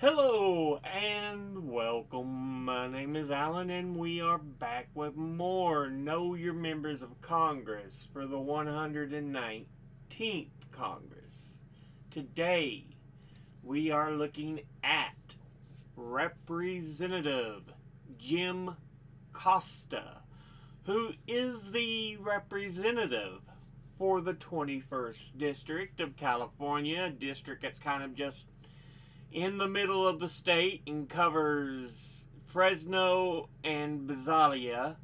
Hello and welcome. My name is Alan, and we are back with more Know Your Members of Congress for the 119th Congress. Today, we are looking at Representative Jim Costa, who is the representative for the 21st District of California, a district that's kind of just in the middle of the state and covers Fresno and Visalia,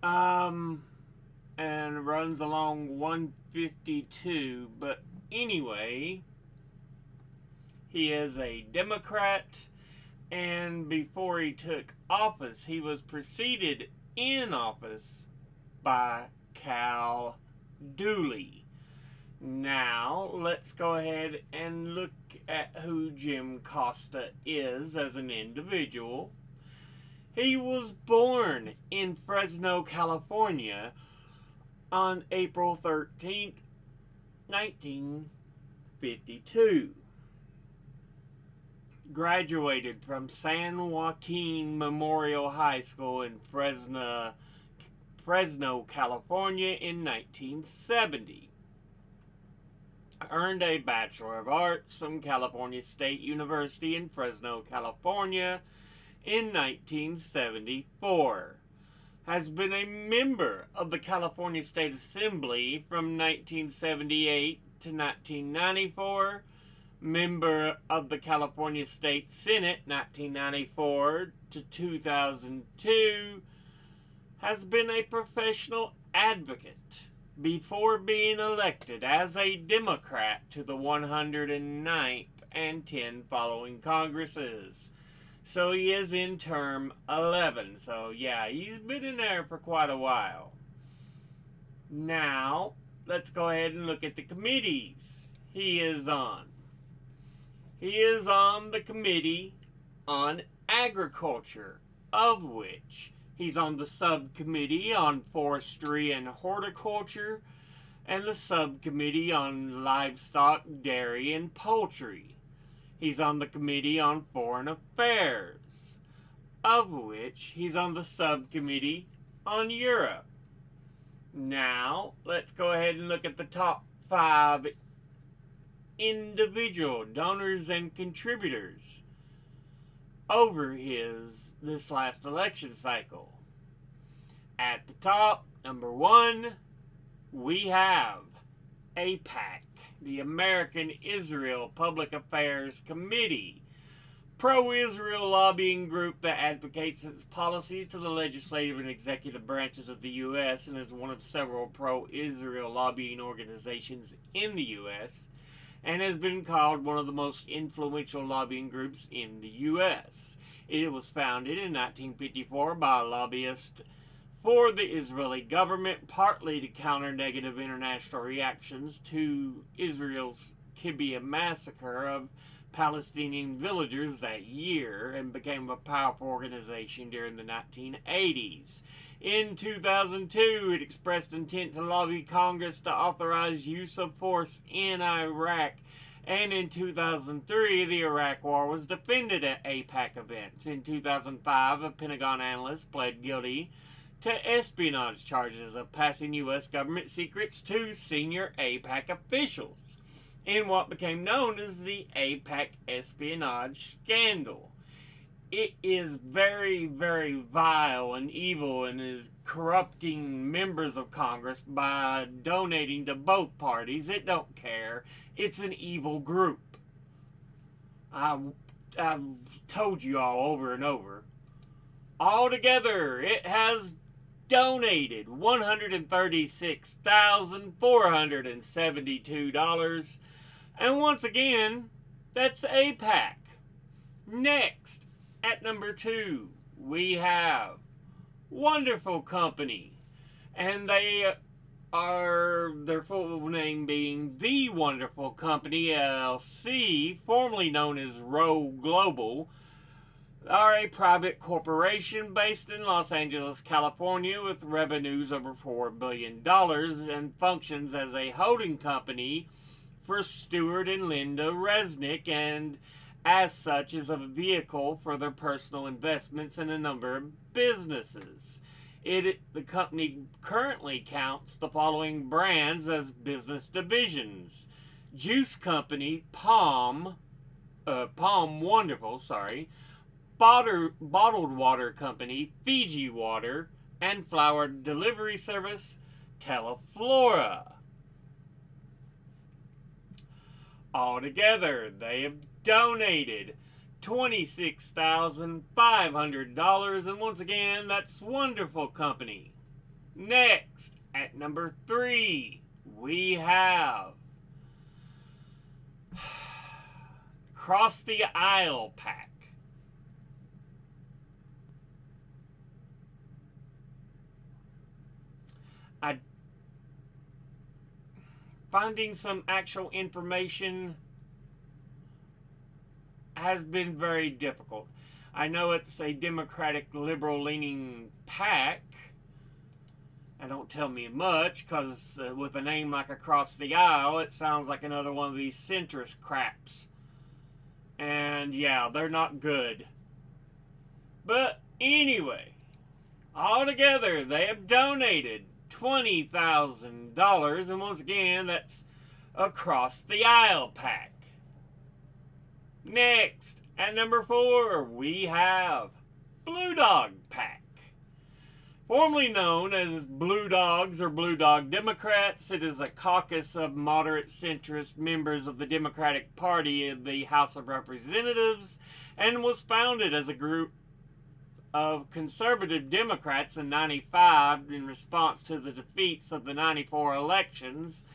and runs along 152. But anyway, he is a Democrat, and before he took office, he was preceded in office by Cal Dooley. Now, let's go ahead and look at who Jim Costa is as an individual. He was born in Fresno, California on April 13th, 1952. Graduated from San Joaquin Memorial High School in Fresno, California in 1970. Earned a Bachelor of Arts from California State University in Fresno, California in 1974. Has been a member of the California State Assembly from 1978 to 1994, member of the California State Senate 1994 to 2002, has been a professional advocate before being elected as a Democrat to the 109th and 10 following Congresses. So he is in term 11. So yeah, he's been in there for quite a while. Now, let's go ahead and look at the committees he is on. He is on the Committee on Agriculture, of which he's on the Subcommittee on Forestry and Horticulture and the Subcommittee on Livestock, Dairy, and Poultry. He's on the Committee on Foreign Affairs, of which he's on the Subcommittee on Europe. Now, let's go ahead and look at the top 5 individual donors and contributors over this last election cycle. At the top, number 1, we have AIPAC, the American Israel Public Affairs Committee, pro-Israel lobbying group that advocates its policies to the legislative and executive branches of the U.S. and is one of several pro-Israel lobbying organizations in the U.S., and has been called one of the most influential lobbying groups in the U.S. It was founded in 1954 by a lobbyist for the Israeli government, partly to counter negative international reactions to Israel's Kibbutz massacre of Palestinian villagers that year, and became a powerful organization during the 1980s. In 2002, it expressed intent to lobby Congress to authorize use of force in Iraq, and in 2003, the Iraq War was defended at AIPAC events. In 2005, a Pentagon analyst pled guilty to espionage charges of passing U.S. government secrets to senior AIPAC officials in what became known as the AIPAC espionage scandal. It is very, very vile and evil, and is corrupting members of Congress by donating to both parties. It don't care. It's an evil group. I've told you all over and over. Altogether, it has donated $136,472. And once again, that's AIPAC. Next, at number 2, we have Wonderful Company. And their full name being The Wonderful Company, LLC, formerly known as Row Global, are a private corporation based in Los Angeles, California, with revenues over $4 billion and functions as a holding company for Stuart and Linda Resnick and as such as a vehicle for their personal investments in a number of businesses. The company currently counts the following brands as business divisions: Juice Company, Palm Wonderful, Bottled Water Company, Fiji Water, and flower delivery service, Teleflora. Altogether, they have donated $26,500, and once again, that's Wonderful Company. Next, at number 3, we have Cross the Aisle Pack. Finding some actual information has been very difficult. I know it's a Democratic liberal leaning pack. Don't tell me much, because with a name like Across the Aisle, it sounds like another one of these centrist craps. And yeah, they're not good. But anyway, altogether, they have donated $20,000, and once again, that's Across the Aisle Pack. Next, at number 4, we have Blue Dog Pack. Formerly known as Blue Dogs or Blue Dog Democrats, it is a caucus of moderate centrist members of the Democratic Party in the House of Representatives, and was founded as a group of conservative Democrats in '95 in response to the defeats of the '94 elections,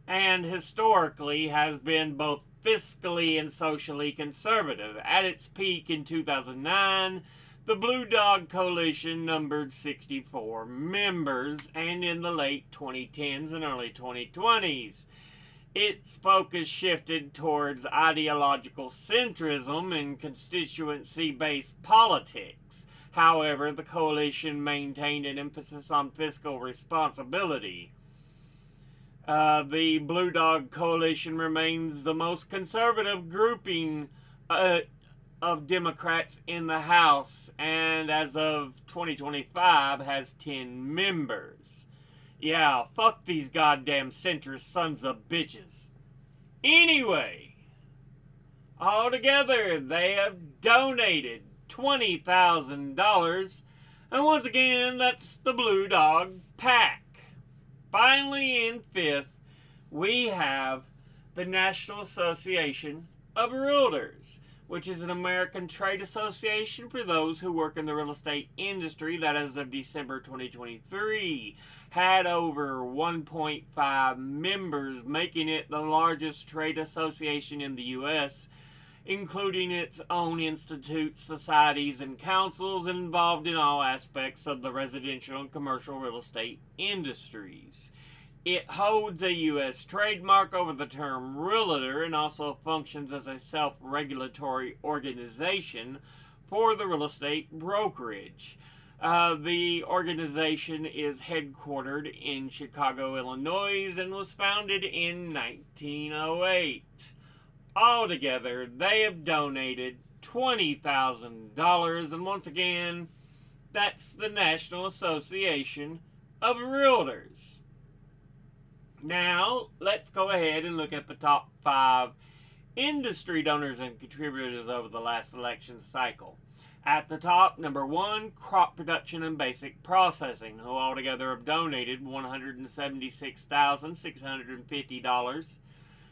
and historically has been both fiscally and socially conservative. At its peak in 2009, the Blue Dog Coalition numbered 64 members, and in the late 2010s and early 2020s, its focus shifted towards ideological centrism and constituency-based politics. However, the coalition maintained an emphasis on fiscal responsibility. The Blue Dog Coalition remains the most conservative grouping of Democrats in the House, and as of 2025 has 10 members. Yeah, fuck these goddamn centrist sons of bitches. Anyway, altogether they have donated $20,000, and once again, that's the Blue Dog Pack. Finally, in 5th, we have the National Association of Realtors, which is an American trade association for those who work in the real estate industry that, as of December 2023, had over 1.5 members, making it the largest trade association in the U.S., including its own institutes, societies, and councils involved in all aspects of the residential and commercial real estate industries. It holds a U.S. trademark over the term realtor and also functions as a self-regulatory organization for the real estate brokerage. The organization is headquartered in Chicago, Illinois, and was founded in 1908. Altogether, they have donated $20,000, and once again, that's the National Association of Realtors. Now, let's go ahead and look at the top 5 industry donors and contributors over the last election cycle. At the top, number 1, Crop Production and Basic Processing, who altogether have donated $176,650.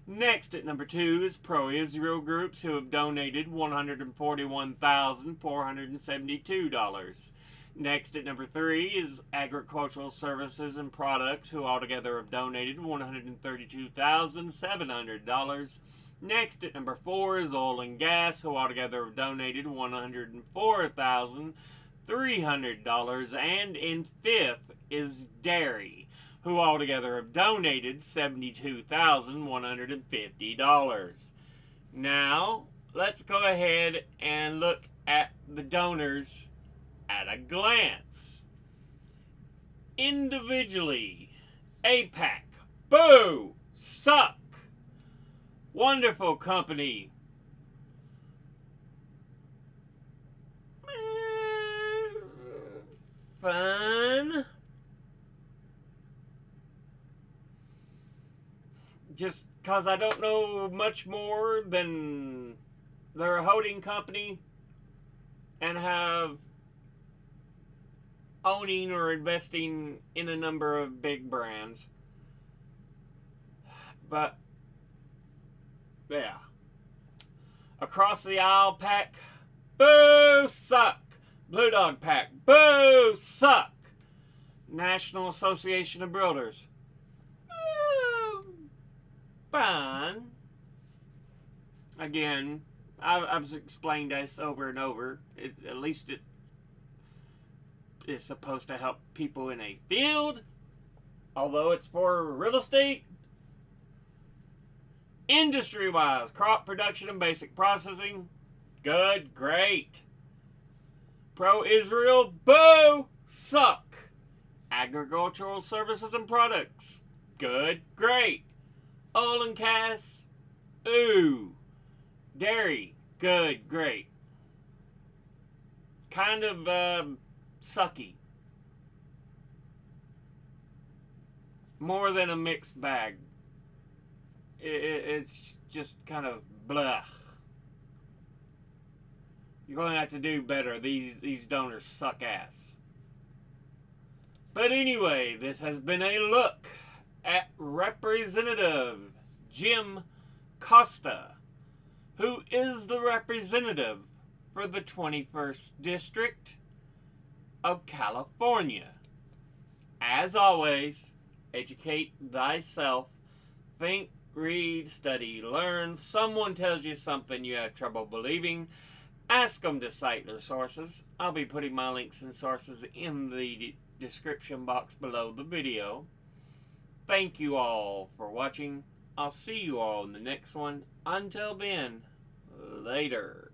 Next, at number 2, is Pro-Israel Groups, who have donated $141,472. Next, at number 3, is Agricultural Services and Products, who altogether have donated $132,700. Next, at number 4, is Oil and Gas, who altogether have donated $104,300. And in 5th is Dairy, who altogether have donated $72,150. Now, let's go ahead and look at the donors at a glance. Individually, APAC, boo, suck. Wonderful Company, just because I don't know much more than they're a holding company and have owning or investing in a number of big brands. But, yeah. Across the aisle pack, boo, suck. Blue Dog pack, boo, suck. National Association of Builders, fine. Again, I've explained this over and over. At least it is supposed to help people in a field, although it's for real estate. Industry-wise, crop production and basic processing, good, great. Pro-Israel, boo, suck. Agricultural services and products, good, great. Oil and gas, ooh. Dairy, good, great. Kind of sucky. More than a mixed bag. It's just kind of blah. You're going to have to do better. These donors suck ass. But anyway, this has been a look at Representative Jim Costa, who is the representative for the 21st District of California. As always, educate thyself. Think, read, study, learn. Someone tells you something you have trouble believing. Ask them to cite their sources. I'll be putting my links and sources in the description box below the video. Thank you all for watching. I'll see you all in the next one. Until then, later.